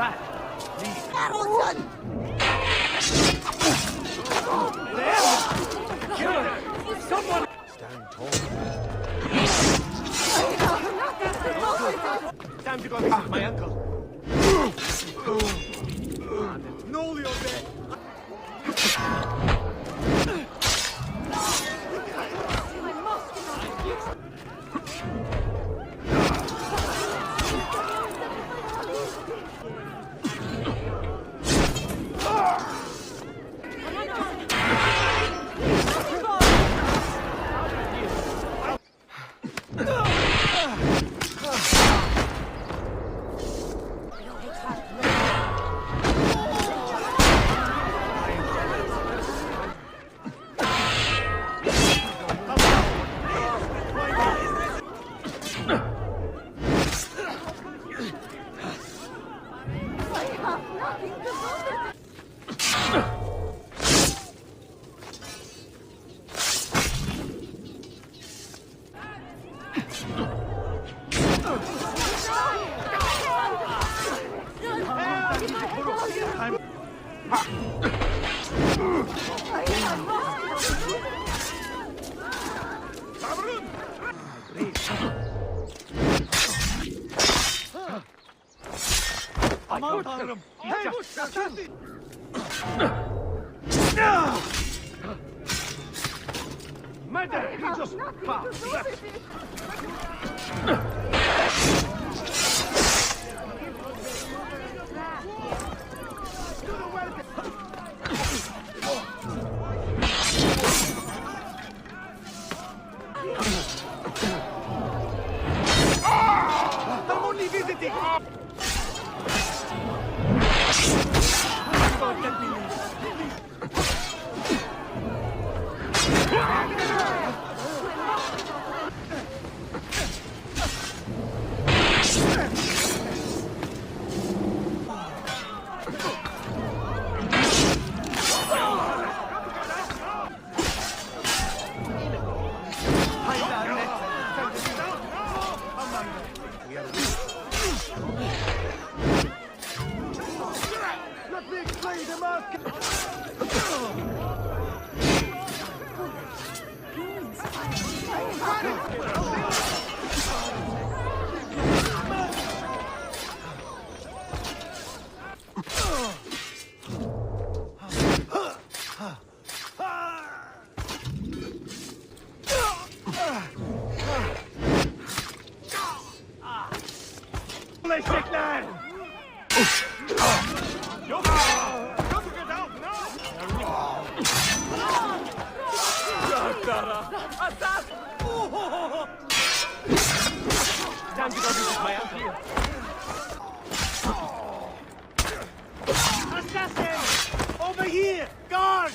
that? Harrelson! Someone! Stand tall. Time to go visit my uncle. No, you're there. Aman tanrım! Hey bu sakın! Murder! He just passed! I'm only visiting! Let me explain the mask! Eşekler! Yok! Çabuk adam! Yartara! Asas! Time to go visit my uncle. Assassin! Over here! Guard!